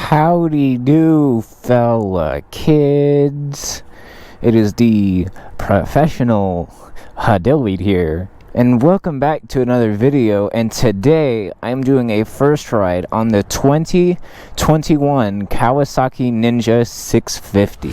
Howdy do, fella kids. It is the professional Dillweed here, and welcome back to another video. And today I'm doing a first ride on the 2021 Kawasaki Ninja 650.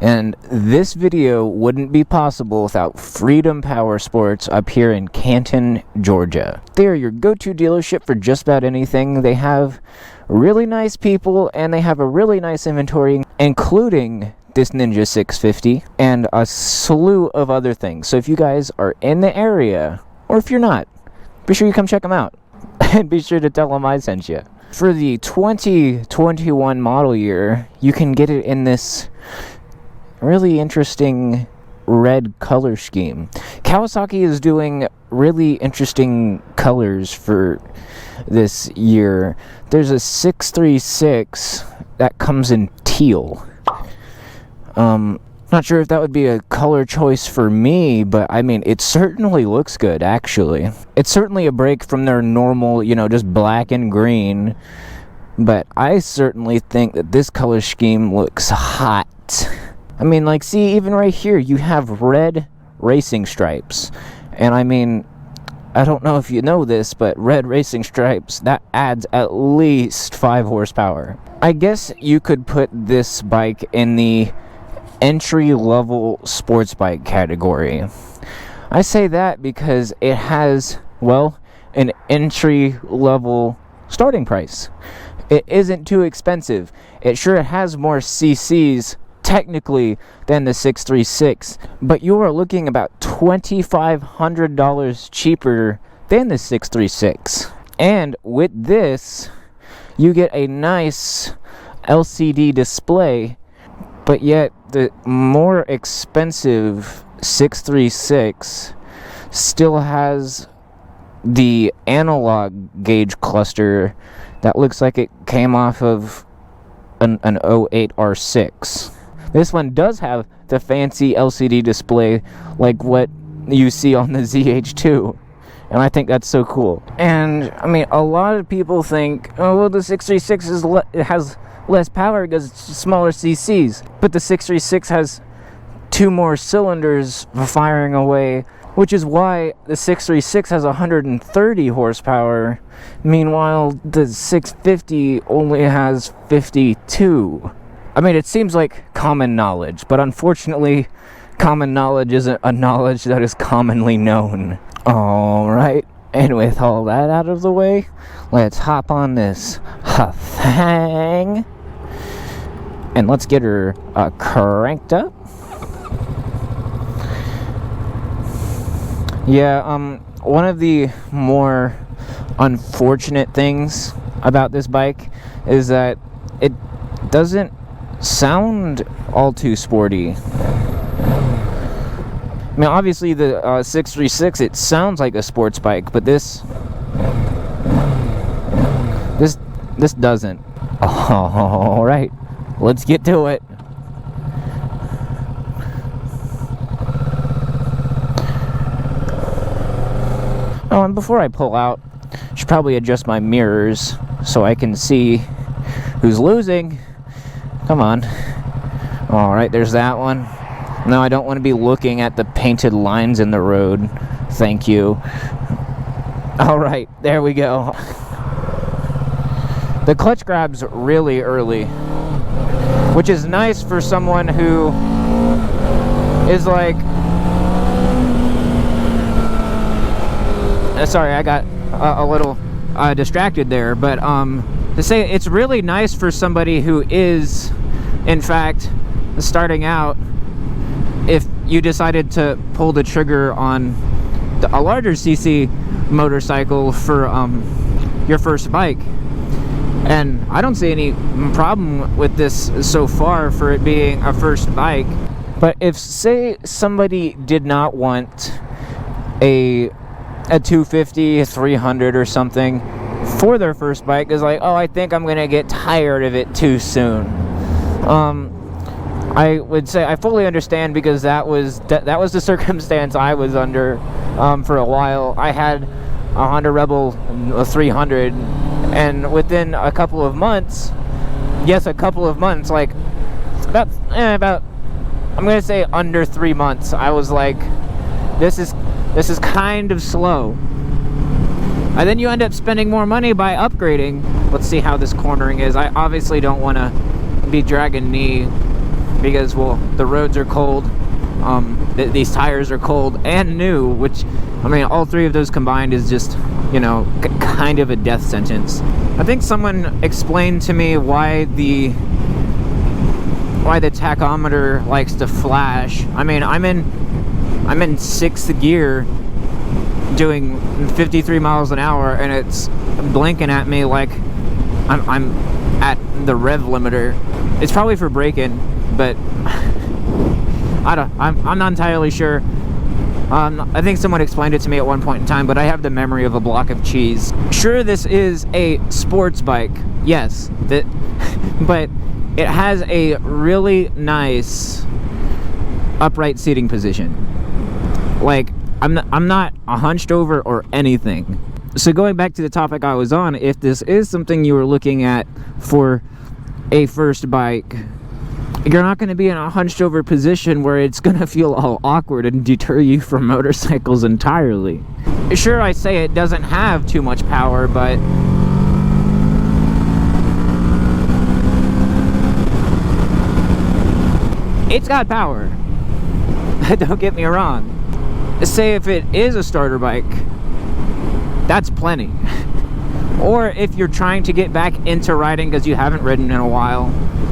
And this video wouldn't be possible without Freedom Power Sports up here in Canton, Georgia. They are your go-to dealership for just about anything. They have really nice people and they have a really nice inventory, including this Ninja 650 and a slew of other things. So if you guys are in the area, or if you're not, be sure you come check them out. And be sure to tell them I sent you. For the 2021 model year, you can get it in this really interesting red color scheme. Kawasaki is doing really interesting colors for this year. There's a 636 that comes in teal. Not sure if that would be a color choice for me, but I mean, it certainly looks good, actually. It's certainly a break from their normal, just black and green, but I certainly think that this color scheme looks hot. I mean, see, even right here, you have red racing stripes. And I mean, I don't know if you know this, but red racing stripes, that adds at least 5 horsepower. I guess you could put this bike in the entry-level sports bike category. I say that because it has, well, an entry-level starting price. It isn't too expensive. It sure has more CCs technically than the 636, but you are looking about $2,500 cheaper than the 636. And with this, you get a nice LCD display, but yet the more expensive 636 still has the analog gauge cluster that looks like it came off of an 08 R6. This one does have the fancy LCD display like what you see on the ZH2. And I think that's so cool. And, I mean, a lot of people think, oh, well, the 636 it has less power because it's smaller CCs. But the 636 has 2 more cylinders firing away, which is why the 636 has 130 horsepower. Meanwhile, the 650 only has 52. I mean, it seems like common knowledge, but unfortunately, common knowledge isn't a knowledge that is commonly known. Alright, and with all that out of the way, let's hop on this thing, and let's get her cranked up. Yeah, one of the more unfortunate things about this bike is that it doesn't sound all too sporty. I mean, obviously the 636, it sounds like a sports bike, but this doesn't. All right, let's get to it. Oh, and before I pull out, I should probably adjust my mirrors so I can see who's losing. Come on. Alright, there's that one. No, I don't want to be looking at the painted lines in the road. Thank you. Alright, there we go. The clutch grab's really early, which is nice for someone who is like... sorry, I got a little distracted there, but to say it's really nice for somebody who is, in fact, starting out. If you decided to pull the trigger on a larger CC motorcycle for your first bike, and I don't see any problem with this so far for it being a first bike. But if, say, somebody did not want a 250, a 300 or something for their first bike, is like, oh, I think I'm gonna get tired of it too soon. I would say I fully understand, because that was the circumstance I was under for a while. I had a Honda Rebel 300, and within a couple of months, like about I'm gonna say under 3 months, I was like, this is kind of slow. And then you end up spending more money by upgrading. Let's see how this cornering is. I obviously don't want to be dragging knee, because, well, the roads are cold, these tires are cold and new, which, I mean, all three of those combined is just, you know, kind of a death sentence. I think someone explained to me why the tachometer likes to flash. I mean, I'm in sixth gear doing 53 miles an hour, and it's blinking at me like I'm at the rev limiter. It's probably for braking, but I'm not entirely sure. I think someone explained it to me at one point in time, but I have the memory of a block of cheese. Sure, this is a sports bike, yes, but it has a really nice upright seating position. Like, I'm not hunched over or anything. So going back to the topic I was on, if this is something you were looking at for a first bike, you're not going to be in a hunched over position where it's going to feel all awkward and deter you from motorcycles entirely. Sure, I say it doesn't have too much power, but it's got power. Don't get me wrong. Say if it is a starter bike, that's plenty. Or if you're trying to get back into riding because you haven't ridden in a while,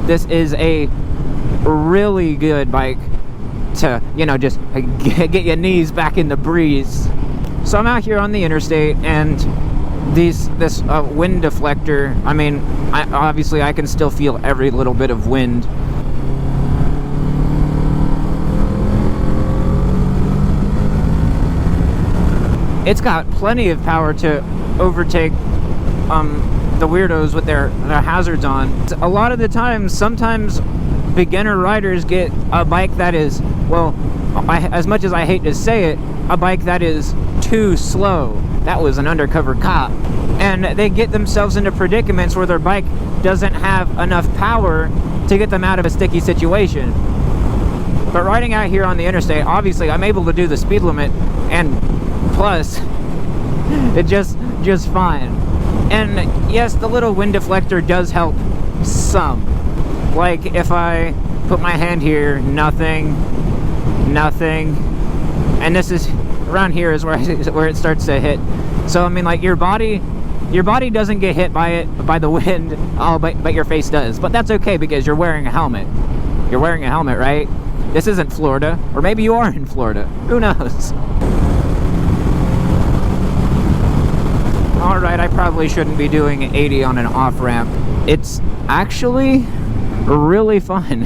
this is a really good bike to, you know, just get your knees back in the breeze. So I'm out here on the interstate, and this wind deflector, I mean, obviously I can still feel every little bit of wind. It's got plenty of power to overtake the weirdos with their hazards on. A lot of the time, sometimes beginner riders get a bike that is, well, as much as I hate to say it, a bike that is too slow. That was an undercover cop. And they get themselves into predicaments where their bike doesn't have enough power to get them out of a sticky situation. But riding out here on the interstate, obviously I'm able to do the speed limit, and plus, it just fine. And yes, the little wind deflector does help some. Like if I put my hand here, nothing, and this is around here is where it starts to hit. So I mean, like your body doesn't get hit by the wind, but your face does. But that's okay because you're wearing a helmet. You're wearing a helmet, right? This isn't Florida, or maybe you are in Florida. Who knows? Alright, I probably shouldn't be doing 80 on an off-ramp. It's actually really fun.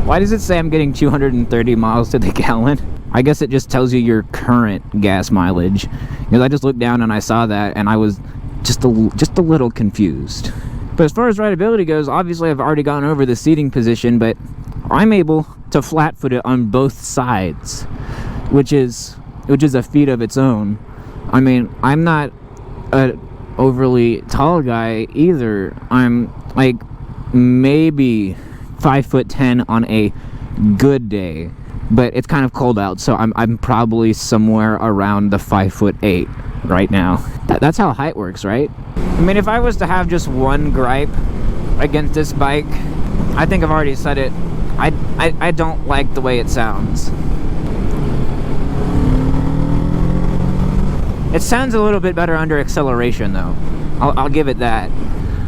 Why does it say I'm getting 230 miles to the gallon? I guess it just tells you your current gas mileage. Because I just looked down and I saw that, and I was just a little confused. But as far as rideability goes, obviously I've already gone over the seating position, but I'm able to flat-foot it on both sides, which is a feat of its own. I mean, I'm not an overly tall guy either. I'm like maybe 5'10" on a good day, but it's kind of cold out, so I'm probably somewhere around the 5'8" right now. That's how height works, right? I mean, if I was to have just one gripe against this bike, I think I've already said it. I don't like the way it sounds. It sounds a little bit better under acceleration, though. I'll give it that.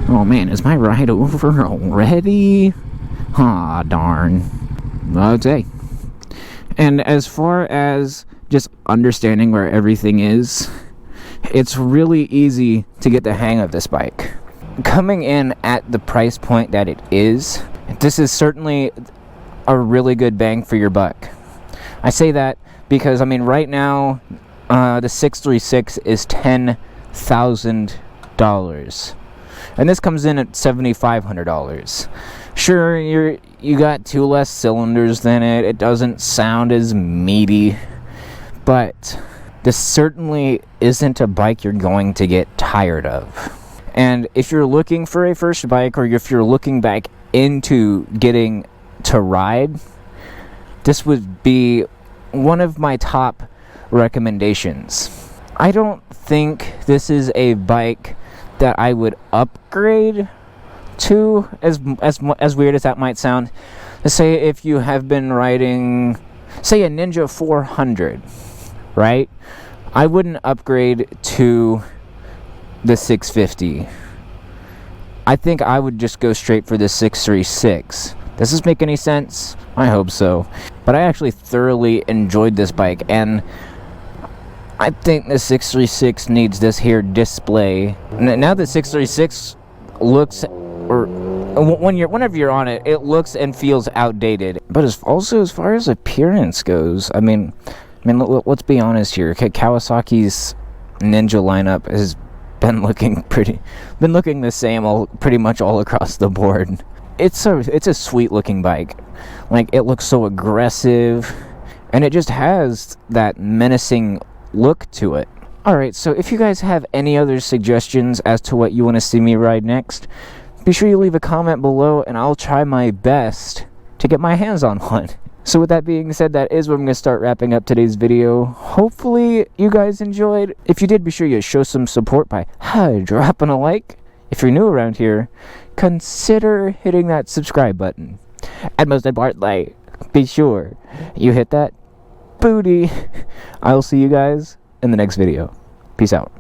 Oh man, is my ride over already? Aw, darn. Okay. And as far as just understanding where everything is, it's really easy to get the hang of this bike. Coming in at the price point that it is, this is certainly a really good bang for your buck. I say that because, I mean, right now, the 636 is $10,000. And this comes in at $7,500. Sure, you got 2 less cylinders than it. It doesn't sound as meaty. But this certainly isn't a bike you're going to get tired of. And if you're looking for a first bike, or if you're looking back into getting to ride, this would be one of my top recommendations. I don't think this is a bike that I would upgrade to, as weird as that might sound. Let's say if you have been riding, say, a Ninja 400, right? I wouldn't upgrade to the 650. I think I would just go straight for the 636. Does this make any sense? I hope so. But I actually thoroughly enjoyed this bike, and I think the 636 needs this here display. Now the 636 looks, or whenever you're on it, it looks and feels outdated. But as far as appearance goes, I mean, let's be honest here. Kawasaki's Ninja lineup has been looking the same pretty much all across the board. It's a sweet looking bike. Like, it looks so aggressive, and it just has that menacing look to it. Alright, so if you guys have any other suggestions as to what you want to see me ride next, be sure you leave a comment below, and I'll try my best to get my hands on one. So with that being said, that is where I'm going to start wrapping up today's video. Hopefully you guys enjoyed. If you did, be sure you show some support by dropping a like. If you're new around here, consider hitting that subscribe button. And most importantly, be sure you hit that booty. I'll see you guys in the next video. Peace out.